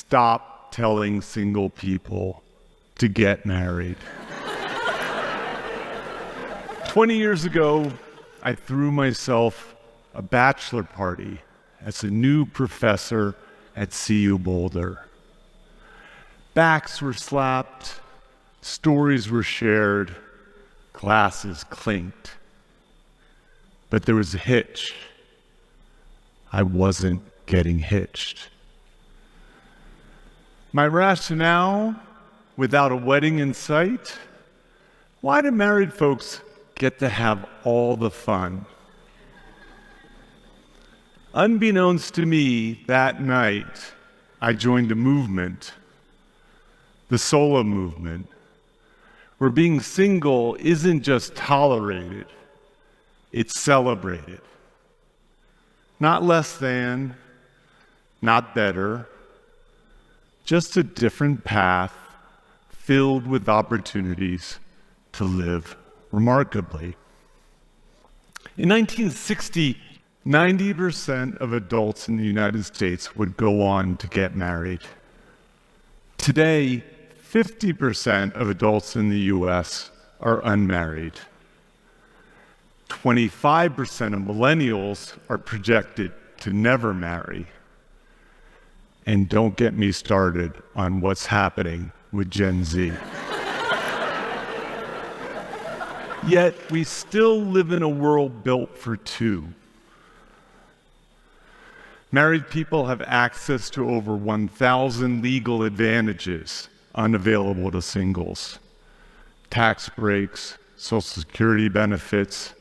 stop telling single people to get married. 20 years ago, I threw myself a bachelor party as a new professor at CU Boulder. Backs were slapped, stories were shared, glasses clinked. But there was a hitch. I wasn't getting hitched. My rationale, without a wedding in sight, why do married folks get to have all the fun? Unbeknownst to me, that night, I joined a movement, the solo movement, where being single isn't just tolerated, it's celebrated. Not less than, not better, just a different path filled with opportunities to live remarkably. In 1960, 90% of adults in the United States would go on to get married. Today, 50% of adults in the US are unmarried. 25% of millennials are projected to never marry. And don't get me started on what's happening with Gen Z. Yet we still live in a world built for two. Married people have access to over 1,000 legal advantages unavailable to singles. Tax breaks, Social Security benefits.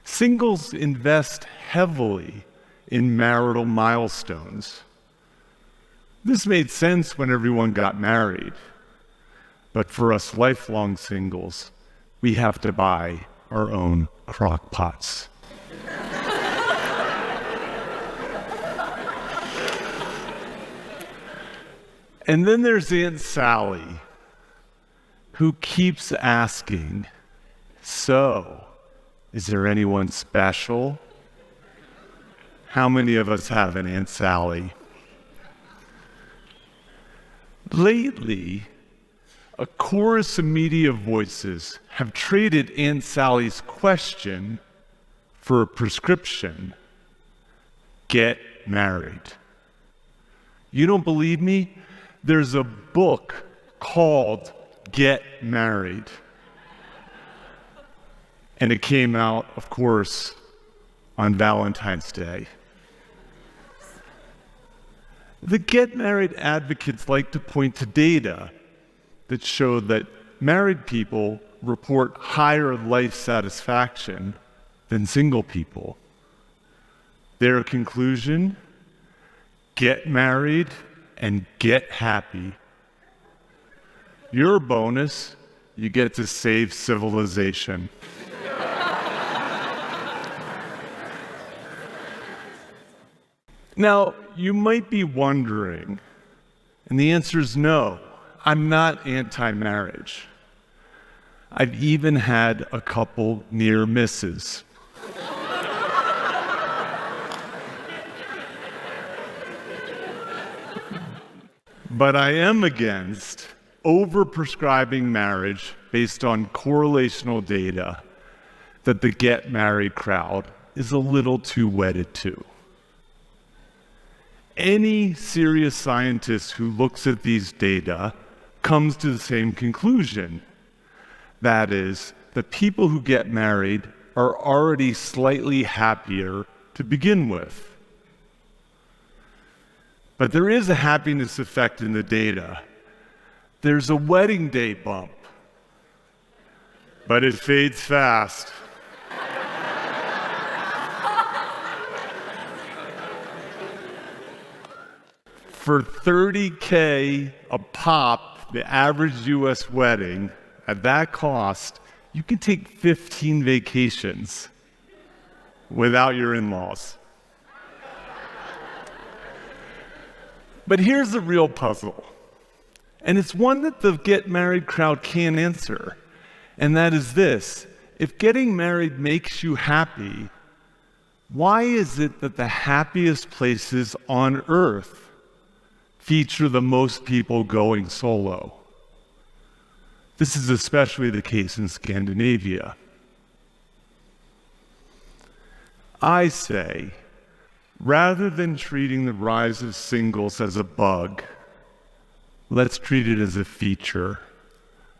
Singles invest heavily in marital milestones. This made sense when everyone got married. But for us lifelong singles, we have to buy our own crock pots. And then there's Aunt Sally, who keeps asking, so, is there anyone special? How many of us have an Aunt Sally? Lately, a chorus of media voices have traded Aunt Sally's question for a prescription: get married. You don't believe me? There's a book called Get Married. And it came out, of course, on Valentine's Day. The Get Married advocates like to point to data that show that married people report higher life satisfaction than single people. Their conclusion: get married and get happy. Your bonus, you get to save civilization. Now, you might be wondering, and the answer is no, I'm not anti-marriage. I've even had a couple near misses. But I am against overprescribing marriage based on correlational data that the get married crowd is a little too wedded to. Any serious scientist who looks at these data comes to the same conclusion. That is, the people who get married are already slightly happier to begin with. But there is a happiness effect in the data. There's a wedding day bump, but it fades fast. For $30K a pop, the average US wedding, at that cost, you can take 15 vacations without your in-laws. But here's the real puzzle, and it's one that the get married crowd can't answer, and that is this: if getting married makes you happy, why is it that the happiest places on earth feature the most people going solo. This is especially the case in Scandinavia. I say, rather than treating the rise of singles as a bug, let's treat it as a feature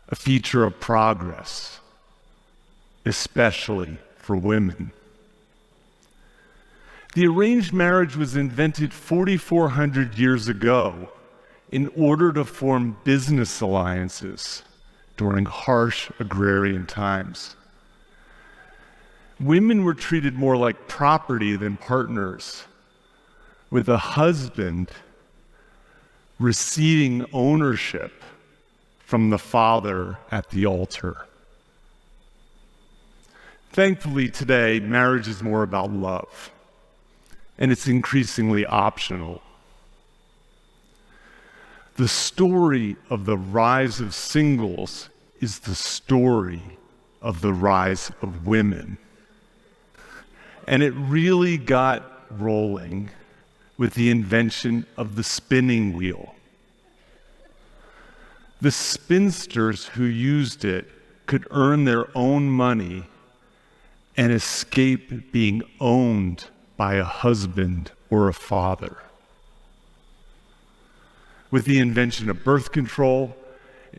of progress, especially for women. The arranged marriage was invented 4,400 years ago in order to form business alliances during harsh agrarian times. Women were treated more like property than partners, with a husband receiving ownership from the father at the altar. Thankfully, today, marriage is more about love, and it's increasingly optional. The story of the rise of singles is the story of the rise of women. And it really got rolling with the invention of the spinning wheel. The spinsters who used it could earn their own money and escape being owned by a husband or a father. With the invention of birth control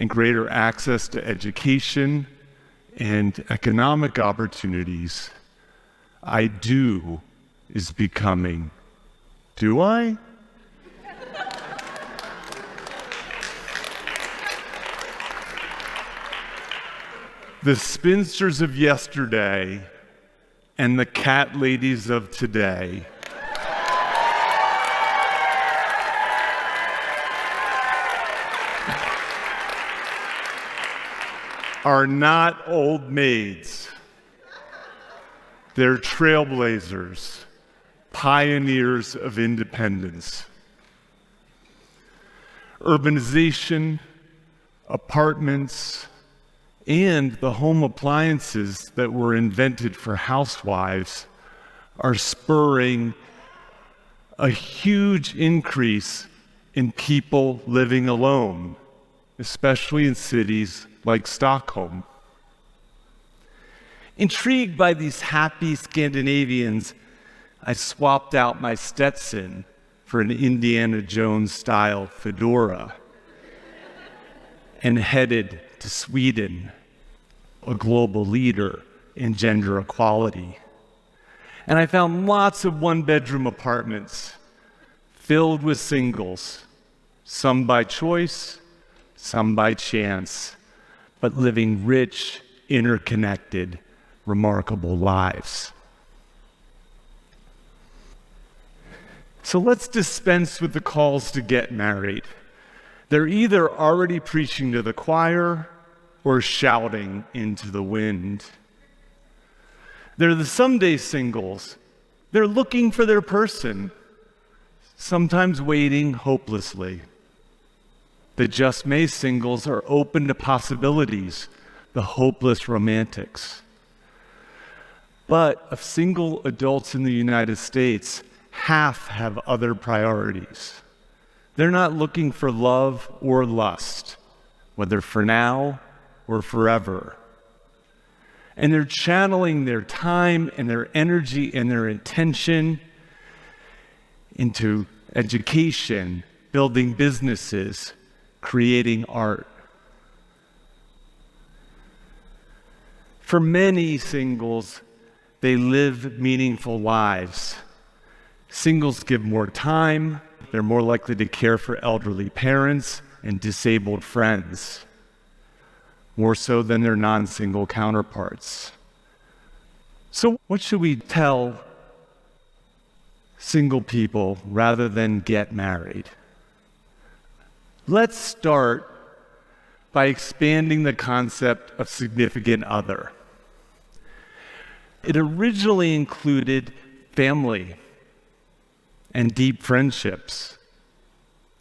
and greater access to education and economic opportunities, I do is becoming, do I? The spinsters of yesterday and the cat ladies of today are not old maids. They're trailblazers, pioneers of independence. Urbanization, apartments, and the home appliances that were invented for housewives are spurring a huge increase in people living alone, especially in cities like Stockholm. Intrigued by these happy Scandinavians, I swapped out my Stetson for an Indiana Jones-style fedora and headed to Sweden, a global leader in gender equality. And I found lots of one-bedroom apartments filled with singles, some by choice, some by chance, but living rich, interconnected, remarkable lives. So let's dispense with the calls to get married. They're either already preaching to the choir or shouting into the wind. They're the someday singles. They're looking for their person, sometimes waiting hopelessly. The just may singles are open to possibilities, the hopeless romantics. But of single adults in the United States, half have other priorities. They're not looking for love or lust, whether for now or forever. And they're channeling their time and their energy and their intention into education, building businesses, creating art. For many singles, they live meaningful lives. Singles give more time. They're more likely to care for elderly parents and disabled friends, more so than their non-single counterparts. So what should we tell single people rather than get married? Let's start by expanding the concept of significant other. It originally included family and deep friendships,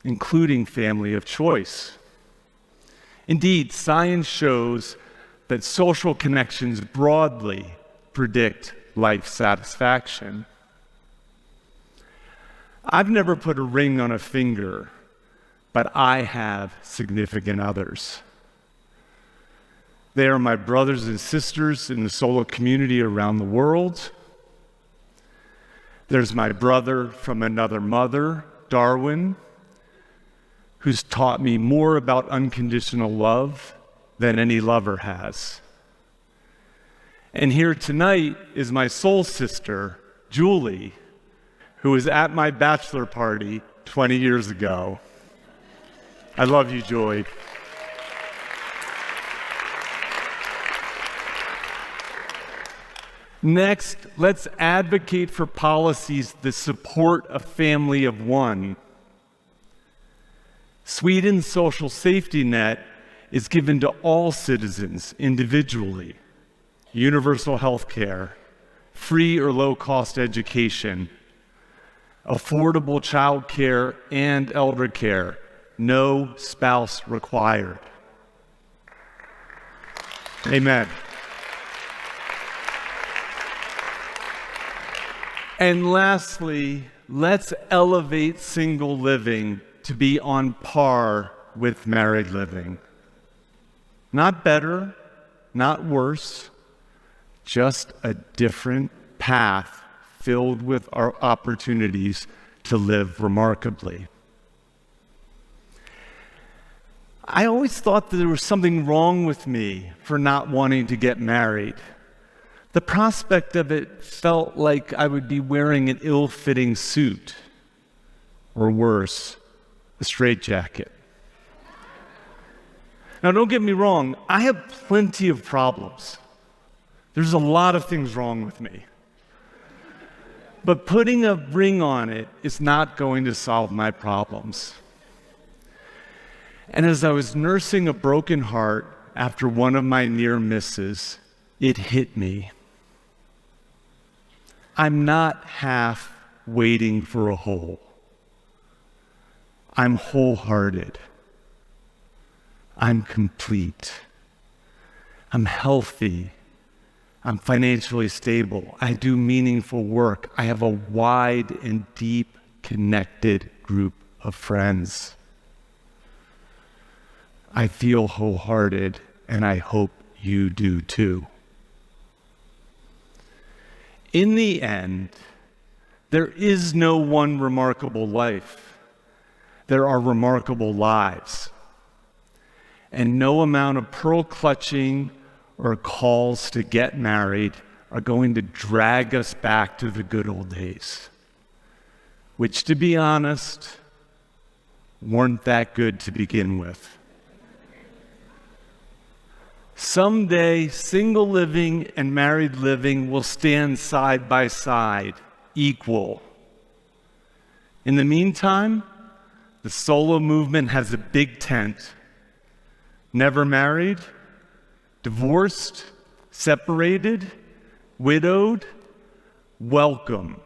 including family of choice. Indeed, science shows that social connections broadly predict life satisfaction. I've never put a ring on a finger, but I have significant others. They are my brothers and sisters in the solo community around the world. There's my brother from another mother, Darwin, who's taught me more about unconditional love than any lover has. And here tonight is my soul sister, Julie, who was at my bachelor party 20 years ago. I love you, Julie. Next, let's advocate for policies that support a family of one. Sweden's social safety net is given to all citizens individually. Universal health care, free or low-cost education, affordable child care and elder care, no spouse required. Amen. And lastly, let's elevate single living to be on par with married living. Not better, not worse, just a different path filled with our opportunities to live remarkably. I always thought that there was something wrong with me for not wanting to get married. The prospect of it felt like I would be wearing an ill-fitting suit, or worse, a straitjacket. Now, don't get me wrong, I have plenty of problems. There's a lot of things wrong with me. But putting a ring on it is not going to solve my problems. And as I was nursing a broken heart after one of my near misses, it hit me. I'm not half waiting for a whole. I'm wholehearted. I'm complete. I'm healthy. I'm financially stable. I do meaningful work. I have a wide and deep connected group of friends. I feel wholehearted, and I hope you do too. In the end, there is no one remarkable life. There are remarkable lives. And no amount of pearl clutching or calls to get married are going to drag us back to the good old days, which, to be honest, weren't that good to begin with. Someday, single living and married living will stand side by side, equal. In the meantime, the solo movement has a big tent. Never married, divorced, separated, widowed, welcome.